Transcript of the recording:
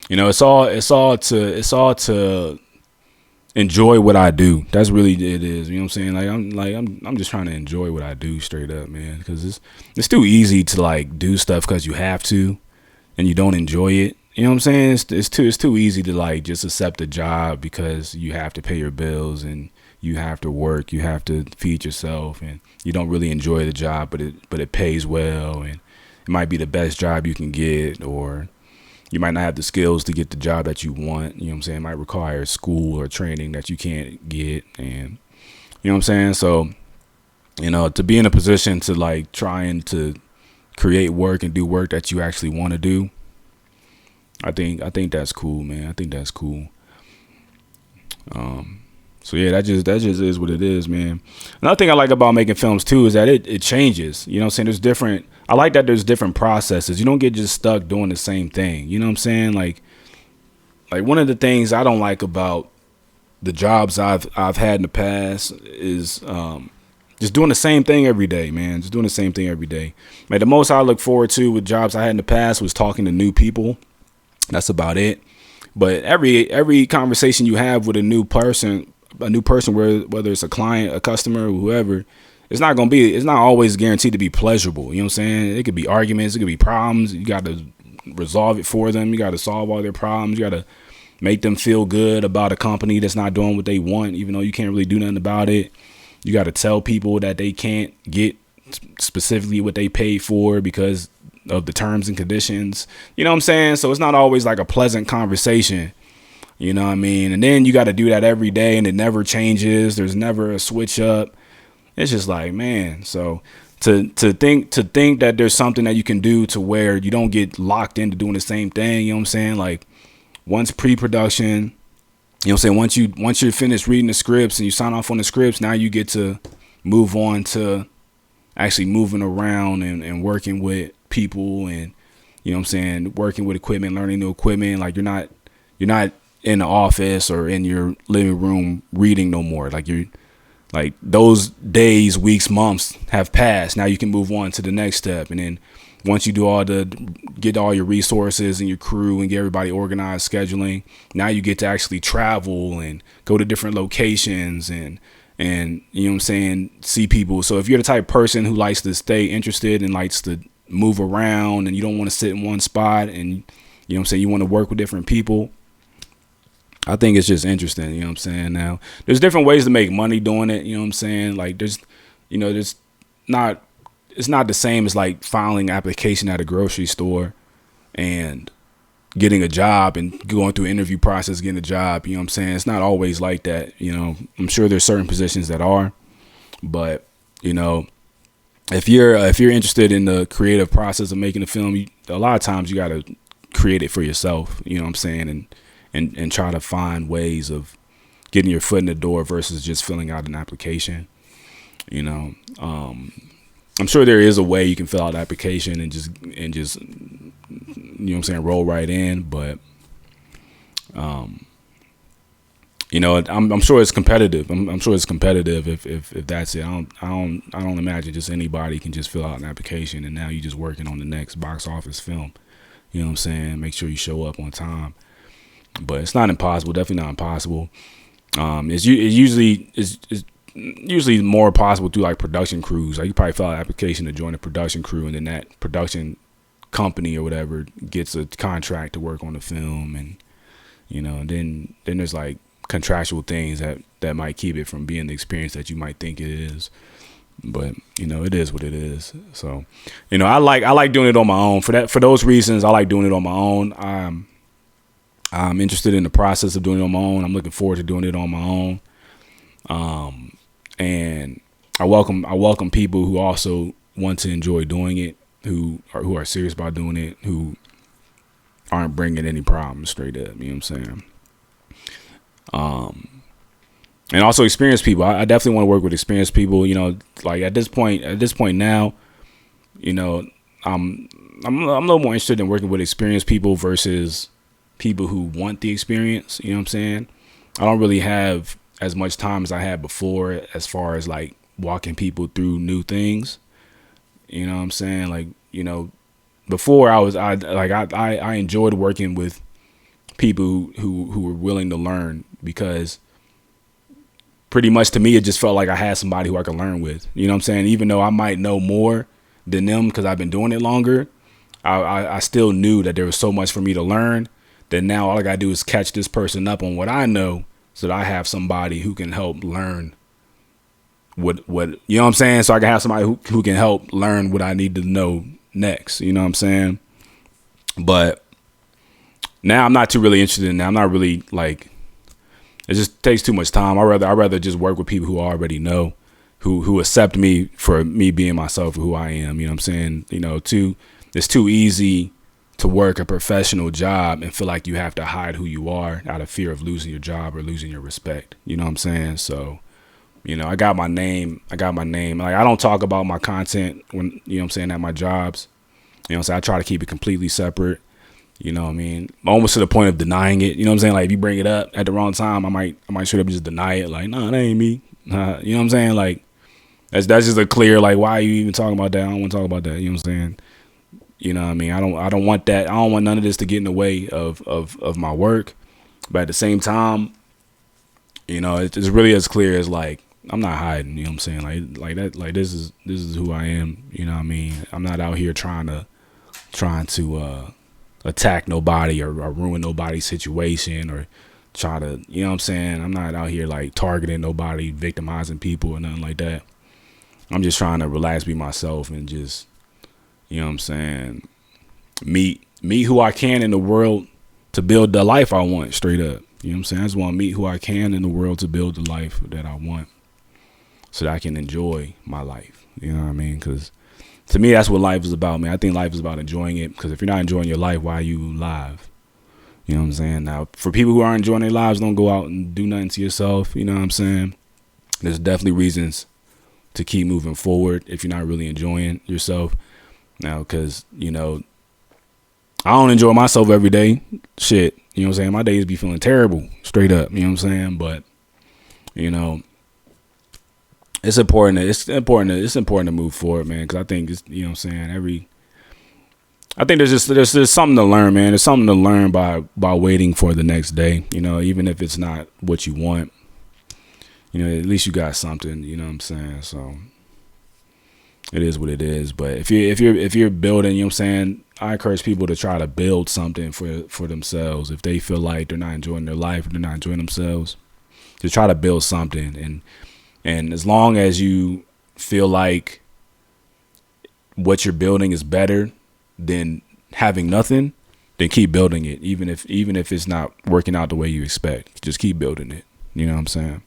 it's all to enjoy what I do. That's really it is. You know what I'm saying? I'm just trying to enjoy what I do straight up, man. Because it's too easy to like do stuff because you have to, and you don't enjoy it. You know what I'm saying? It's too easy to like just accept a job because you have to pay your bills and you have to work, you have to feed yourself, and you don't really enjoy the job, but it pays well, and it might be the best job you can get, or you might not have the skills to get the job that you want. You know what I'm saying? It might require school or training that you can't get, and you know what I'm saying? So, to be in a position to like trying to create work and do work that you actually want to do, I think that's cool, man. I think that's cool. So yeah, that just is what it is, man. Another thing I like about making films too is that it changes. You know what I'm saying? There's different I like that there's different processes. You don't get just stuck doing the same thing. You know what I'm saying? Like one of the things I don't like about the jobs I've had in the past is just doing the same thing every day, man. Just doing the same thing every day. Like the most I look forward to with jobs I had in the past was talking to new people. That's about it. But every conversation you have with a new person, whether it's a client, a customer, or whoever, it's not always guaranteed to be pleasurable. You know what I'm saying? It could be arguments, it could be problems. You got to resolve it for them. You got to solve all their problems. You got to make them feel good about a company that's not doing what they want, even though you can't really do nothing about it. You got to tell people that they can't get specifically what they paid for because of the terms and conditions. You know what I'm saying? So it's not always like a pleasant conversation. You know what I mean? And then you got to do that every day, and it never changes. There's never a switch up. It's just like, man. So to think that there's something that you can do to where you don't get locked into doing the same thing. You know what I'm saying? Like once pre-production, you know what I'm saying? Once you're finished reading the scripts and you sign off on the scripts, now you get to move on to actually moving around and working with people, and you know what I'm saying, working with equipment, learning new equipment. Like you're not in the office or in your living room reading no more. Like those days, weeks, months have passed. Now you can move on to the next step. And then once you get all your resources and your crew and get everybody organized, scheduling, now you get to actually travel and go to different locations and you know what I'm saying, see people. So if you're the type of person who likes to stay interested and likes to move around and you don't want to sit in one spot, and you know what I'm saying, you want to work with different people, I think it's just interesting. You know what I'm saying? Now there's different ways to make money doing it. You know what I'm saying? Like there's not, it's not the same as like filing an application at a grocery store and getting a job and going through an interview process, getting a job. You know what I'm saying? It's not always like that. You know, I'm sure there's certain positions that are, but if you're interested in the creative process of making a film, a lot of times you got to create it for yourself. You know what I'm saying? And try to find ways of getting your foot in the door versus just filling out an application. I'm sure there is a way you can fill out an application and just you know what I'm saying, roll right in, but I'm sure it's competitive. I'm sure it's competitive if that's it. I don't imagine just anybody can just fill out an application and now you just working on the next box office film. You know what I'm saying? Make sure you show up on time. But it's not impossible. Definitely not impossible. It's usually more possible through like production crews. Like you probably fill out an application to join a production crew, and then that production company or whatever gets a contract to work on the film, and then there's like contractual things that might keep it from being the experience that you might think it is. But it is what it is. So I like doing it on my own. For those reasons, I like doing it on my own. I'm interested in the process of doing it on my own. I'm looking forward to doing it on my own. And I welcome people who also want to enjoy doing it, who are serious about doing it, who aren't bringing any problems straight up. You know what I'm saying? And also experienced people. I definitely want to work with experienced people. Like at this point now, I'm a little more interested in working with experienced people versus people who want the experience. You know what I'm saying? I don't really have as much time as I had before as far as like walking people through new things. You know what I'm saying? Like, before I enjoyed working with, people who were willing to learn, because pretty much to me it just felt like I had somebody who I could learn with. You know what I'm saying? Even though I might know more than them because I've been doing it longer, I still knew that there was so much for me to learn that now all I gotta do is catch this person up on what I know, so that I have somebody who can help learn what you know what I'm saying? So I can have somebody who can help learn what I need to know next. You know what I'm saying? But now I'm not too really interested in that. I'm not really like, it just takes too much time. I'd rather just work with people who already know, who accept me for me being myself, or who I am. You know what I'm saying? You know, it's too easy to work a professional job and feel like you have to hide who you are out of fear of losing your job or losing your respect. You know what I'm saying? So, you know, I got my name. Like, I don't talk about my content when, you know what I'm saying, at my jobs. You know what I'm saying? I try to keep it completely separate. You know what I mean? Almost to the point of denying it. You know what I'm saying? Like, if you bring it up at the wrong time, I might straight up just deny it. Like, no, that ain't me. You know what I'm saying? Like, that's just a clear, like, why are you even talking about that? I don't want to talk about that. You know what I'm saying? You know what I mean? I don't want that. I don't want none of this to get in the way of my work. But at the same time, you know, it's really as clear as, like, I'm not hiding. You know what I'm saying? Like that. Like, this is who I am. You know what I mean? I'm not out here trying to attack nobody or ruin nobody's situation or try to, you know what I'm saying? I'm not out here like targeting nobody, victimizing people or nothing like that. I'm just trying to relax, be myself, and just, you know what I'm saying, meet who I can in the world to build the life I want, straight up. You know what I'm saying? I just want to meet who I can in the world to build the life that I want, so that I can enjoy my life. You know what I mean? Because to me, that's what life is about, man. I think life is about enjoying it, because if you're not enjoying your life, why are you alive? You know what I'm saying? Now, for people who aren't enjoying their lives, don't go out and do nothing to yourself. You know what I'm saying? There's definitely reasons to keep moving forward if you're not really enjoying yourself. Now, because, you know, I don't enjoy myself every day. Shit. You know what I'm saying? My days be feeling terrible, straight up. You know what I'm saying? But, you know, it's important to move forward, man, because I think it's, you know what I'm saying, I think there's something to learn, man. There's something to learn by waiting for the next day, you know, even if it's not what you want. You know, at least you got something, you know what I'm saying? So it is what it is. But if you're building, you know what I'm saying, I encourage people to try to build something for themselves. If they feel like they're not enjoying their life, or they're not enjoying themselves, to try to build something. And as long as you feel like what you're building is better than having nothing, then keep building it. Even if it's not working out the way you expect, just keep building it. You know what I'm saying?